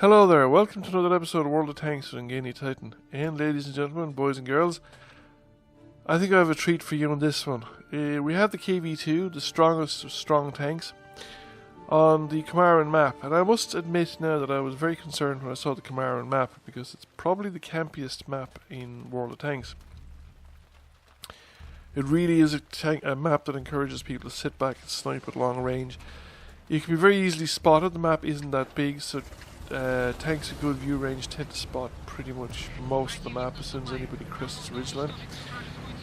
Hello there, welcome to another episode of World of Tanks with Ngani Titan. And ladies and gentlemen, boys and girls, I think I have a treat for you on this one. We have the KV-2, the strongest of strong tanks, on the Kormarin map. And I must admit now that I was very concerned when I saw the Kormarin map, because it's probably the campiest map in World of Tanks. It really is a map that encourages people to sit back and snipe at long range. You can be very easily spotted. The map isn't that big, so tanks with good view range tend to spot pretty much most of the map as soon as anybody crests the ridgeline.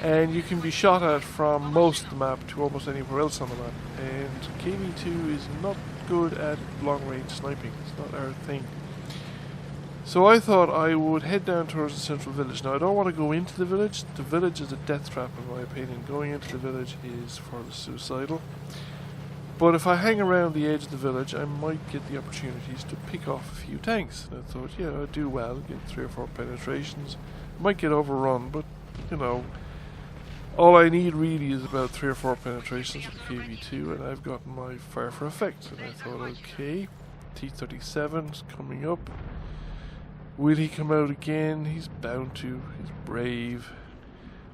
And you can be shot at from most of the map to almost anywhere else on the map. And KV-2 is not good at long range sniping. It's not our thing. So I thought I would head down towards the central village. Now I don't want to go into the village. The village is a death trap in my opinion. Going into the village is for the suicidal. But if I hang around the edge of the village, I might get the opportunities to pick off a few tanks. And I thought, yeah, I'd do well, get 3 or 4 penetrations. I might get overrun, but, you know, all I need really is about 3 or 4 penetrations with the KV-2, and I've gotten my fire for effect. And I thought, okay, T-37's coming up. Will he come out again? He's bound to. He's brave.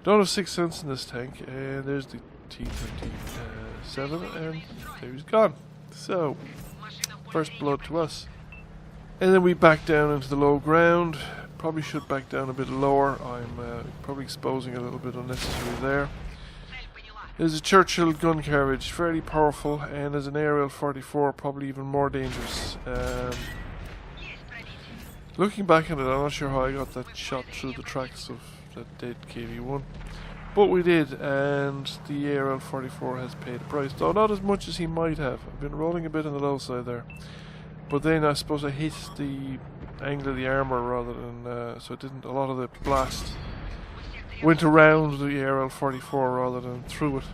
Don't have 6th sense in this tank, and there's the T-37, and there he's gone. So, first blood to us. And then we back down into the low ground. Probably should back down a bit lower. I'm probably exposing a little bit unnecessary there. There's a Churchill gun carriage, fairly powerful, and there's an aerial 44, probably even more dangerous. Looking back at it, I'm not sure how I got that shot through the tracks of that dead KV-1. But we did, and the aerial 44 has paid a price, though not as much as he might have. I've been rolling a bit on the low side there. But then I suppose I hit the angle of the armour rather than, so it didn't, a lot of the blast went around the aerial 44 rather than through it.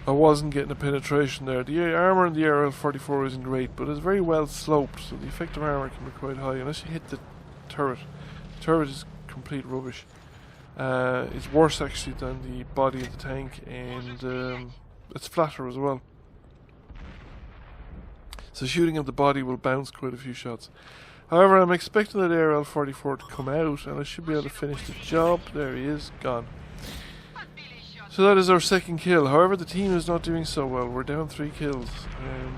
I wasn't getting a penetration there. The armour in the aerial 44 isn't great, but it's very well sloped, so the effective armour can be quite high unless you hit the turret. The turret is complete rubbish. It's worse actually than the body of the tank, and it's flatter as well. So shooting at the body will bounce quite a few shots. However, I'm expecting that aerial 44 to come out, and I should be able to finish the job. There he is, gone. So that is our second kill. However, the team is not doing so well. We're down 3 kills,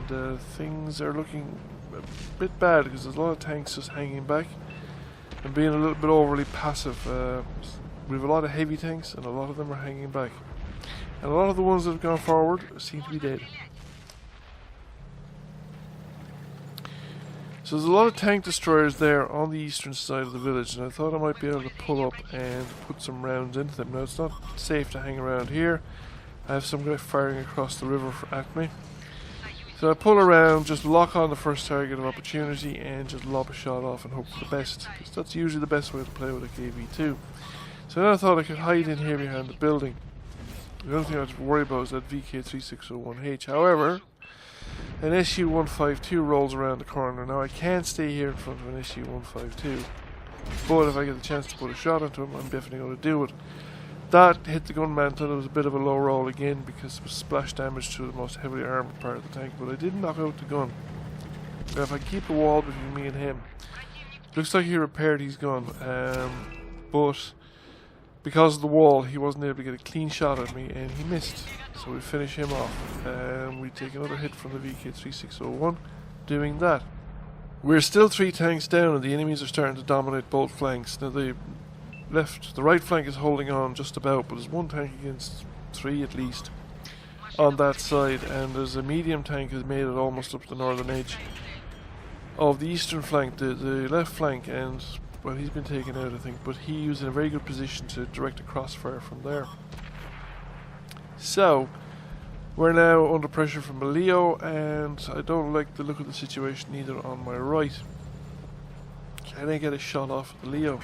and things are looking a bit bad because there's a lot of tanks just hanging back and being a little bit overly passive. We have a lot of heavy tanks, and a lot of them are hanging back. And a lot of the ones that have gone forward seem to be dead. So there's a lot of tank destroyers there on the eastern side of the village, and I thought I might be able to pull up and put some rounds into them. Now it's not safe to hang around here. I have some guy firing across the river at me. So I pull around, just lock on the first target of opportunity and just lob a shot off and hope for the best, because that's usually the best way to play with a KV-2. So then I thought I could hide in here behind the building. The only thing I have to worry about is that VK3601H. However, an SU-152 rolls around the corner. Now I can't stay here in front of an SU-152, but if I get the chance to put a shot into him, I'm definitely going to do it. That hit the gun mantle. It was a bit of a low roll again because it was splash damage to the most heavily armoured part of the tank, but I did knock out the gun. Now if I keep a wall between me and him, looks like he repaired his gun, but because of the wall, he wasn't able to get a clean shot at me, and he missed. So we finish him off, and we take another hit from the VK3601, doing that. We're still 3 tanks down, and the enemies are starting to dominate both flanks. Now the right flank is holding on just about, but there's 1 tank against 3 at least on that side, and there's a medium tank who's made it almost up the northern edge of the eastern flank, the left flank, and well, he's been taken out, I think, but he was in a very good position to direct a crossfire from there. So, we're now under pressure from a Leo, and I don't like the look of the situation either on my right. Can I get a shot off at the Leo?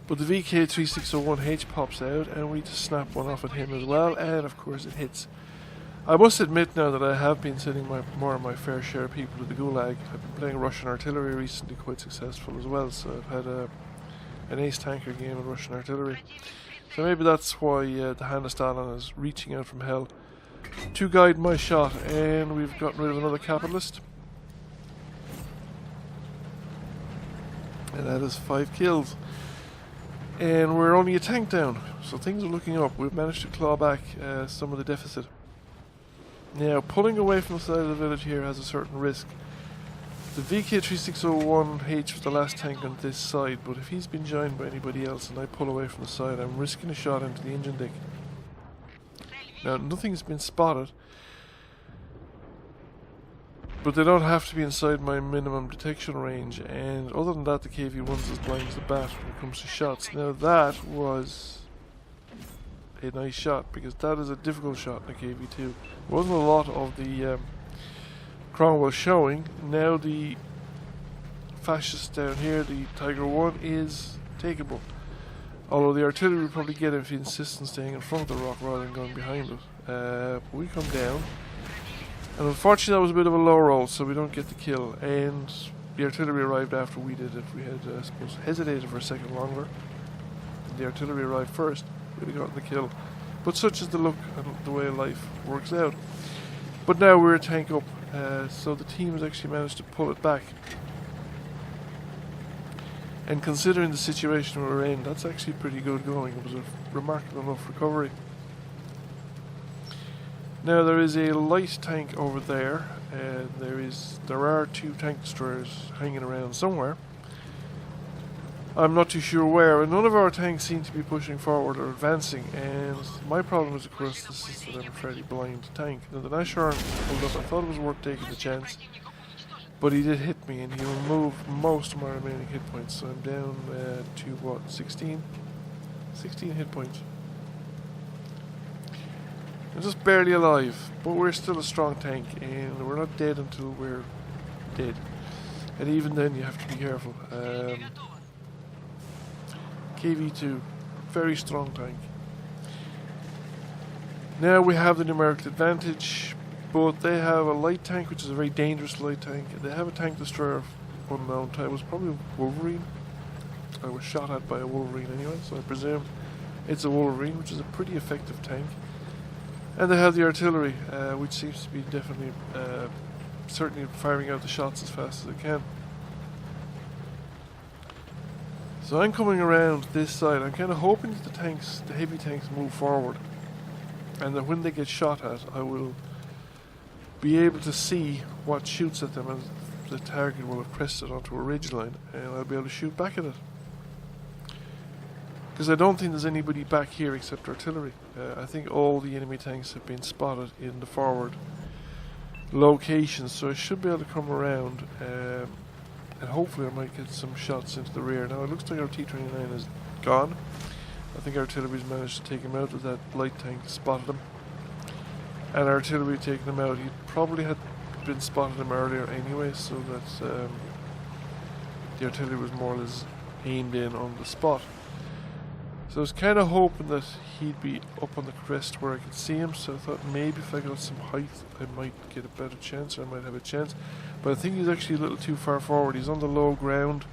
But the VK3601H pops out, and we just snap one off at him as well, and of course it hits. I must admit now that I have been sending more of my fair share of people to the Gulag. I've been playing Russian artillery recently, quite successful as well, so I've had an ace tanker game in Russian artillery. So maybe that's why the hand of Stalin is reaching out from hell to guide my shot, and we've gotten rid of another capitalist. And that is 5 kills. And we're only a tank down, so things are looking up. We've managed to claw back some of the deficit. Now, pulling away from the side of the village here has a certain risk. The VK3601H was the last tank on this side, but if he's been joined by anybody else and I pull away from the side, I'm risking a shot into the engine deck. Now, nothing's been spotted, but they don't have to be inside my minimum detection range, and other than that, the KV-1's as blind as the bat when it comes to shots. Now, that was a nice shot, because that is a difficult shot in a KV-2. There wasn't a lot of the Cromwell showing. Now the Fascists down here, the Tiger 1 is takeable. Although the artillery will probably get him if he insists on staying in front of the rock rather than going behind it. We come down. And unfortunately that was a bit of a low roll, so we don't get the kill. And the artillery arrived after we did. If we had, I suppose, hesitated for a second longer, and the artillery arrived first, we'd have gotten the kill. But such is the luck and the way life works out. But now we're a tank up, so the team has actually managed to pull it back. And considering the situation we're in, that's actually pretty good going. It was a remarkable enough recovery. Now there is a light tank over there, and there are 2 tank destroyers hanging around somewhere. I'm not too sure where, and none of our tanks seem to be pushing forward or advancing, and my problem is, of course, this is that I'm a fairly blind tank. Now the Nashorn pulled up, I thought it was worth taking the chance, but he did hit me, and he removed most of my remaining hit points, so I'm down to, what, 16? 16 hit points. I'm just barely alive, but we're still a strong tank, and we're not dead until we're dead. And even then you have to be careful. KV-2, very strong tank. Now we have the numerical advantage, but they have a light tank, which is a very dangerous light tank. They have a tank destroyer of unknown type. It was probably a Wolverine. I was shot at by a Wolverine anyway, so I presume it's a Wolverine, which is a pretty effective tank. And they have the artillery, which seems to be definitely, certainly firing out the shots as fast as it can. So I'm coming around this side. I'm kind of hoping that the heavy tanks move forward, and that when they get shot at, I will be able to see what shoots at them, and the target will have pressed it onto a ridgeline, and I'll be able to shoot back at it. Because I don't think there's anybody back here except artillery. I think all the enemy tanks have been spotted in the forward locations, so I should be able to come around, and hopefully I might get some shots into the rear. Now it looks like our T-29 is gone. I think artillery's managed to take him out with that light tank, spotted him. And artillery taking him out. He probably had been spotted him earlier anyway, so that the artillery was more or less aimed in on the spot. So I was kind of hoping that he'd be up on the crest where I could see him, so I thought maybe if I got some height I might get a better chance, or I might have a chance. But I think he's actually a little too far forward. He's on the low ground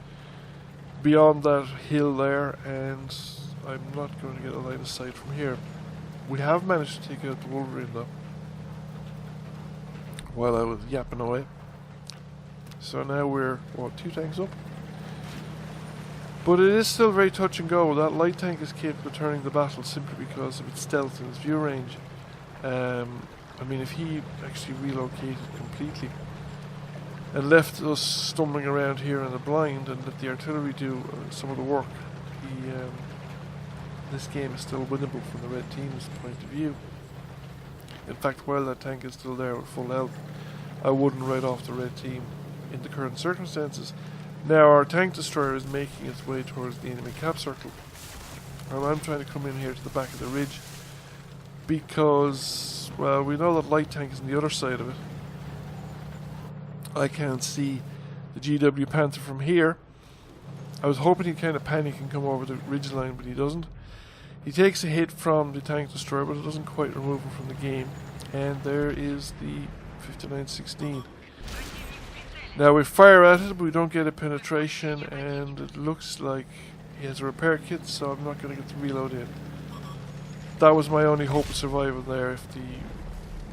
beyond that hill there, and I'm not going to get a line of sight from here. We have managed to take out the Wolverine though, while I was yapping away. So now we're, what, 2 tanks up? But it is still very touch and go. That light tank is capable of turning the battle simply because of its stealth and its view range. I mean, if he actually relocated completely and left us stumbling around here in the blind and let the artillery do some of the work, this game is still winnable from the red team's point of view. In fact, while that tank is still there with full health, I wouldn't write off the red team in the current circumstances. Now our tank destroyer is making its way towards the enemy cap circle, and I'm trying to come in here to the back of the ridge because, well, we know that light tank is on the other side of it. I can't see the GW Panther from here. I was hoping he'd kind of panic and come over the ridge line, but he doesn't. He takes a hit from the tank destroyer, but it doesn't quite remove him from the game. And there is the 5916. Now we fire at it, but we don't get a penetration, and it looks like he has a repair kit, so I'm not going to get the reload in. That was my only hope of survival there. If the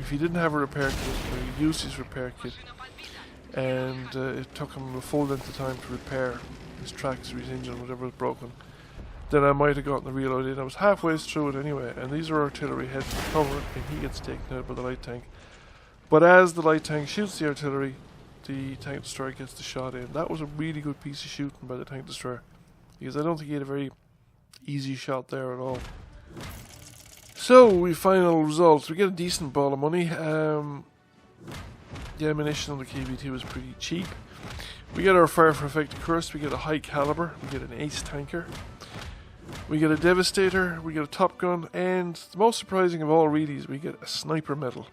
if he didn't have a repair kit, or he used his repair kit, and it took him a full length of time to repair his tracks or his engine, whatever was broken, then I might have gotten the reload in. I was halfway through it anyway, and these are artillery heading for cover, and he gets taken out by the light tank. But as the light tank shoots the artillery, the tank destroyer gets the shot in. That was a really good piece of shooting by the tank destroyer, because I don't think he had a very easy shot there at all. So, we final results. We get a decent ball of money. The ammunition on the KV-2 was pretty cheap. We get our fire for effect curse. We get a high caliber. We get an ace tanker. We get a devastator. We get a top gun. And the most surprising of all really is we get a sniper medal.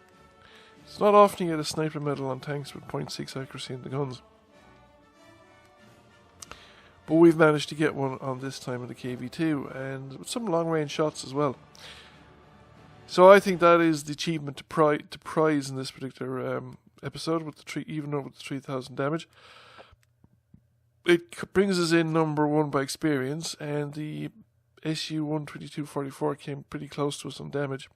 It's not often you get a sniper medal on tanks with 0.6 accuracy in the guns. But we've managed to get one on this time in the KV-2, and with some long range shots as well. So I think that is the achievement to prize in this particular episode, with the even though with the 3,000 damage. It brings us in number 1 by experience, and the SU-122-44 came pretty close to us on damage.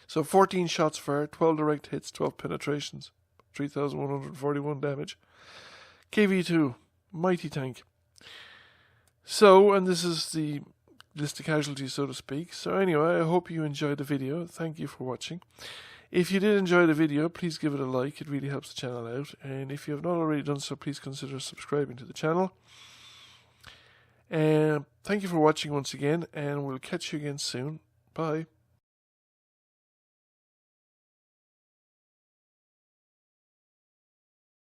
So 14 shots fired, 12 direct hits, 12 penetrations, 3,141 damage. KV-2, mighty tank. So, and this is the list of casualties, so to speak. So anyway, I hope you enjoyed the video. Thank you for watching. If you did enjoy the video, please give it a like. It really helps the channel out. And if you have not already done so, please consider subscribing to the channel. And thank you for watching once again, and we'll catch you again soon. Bye.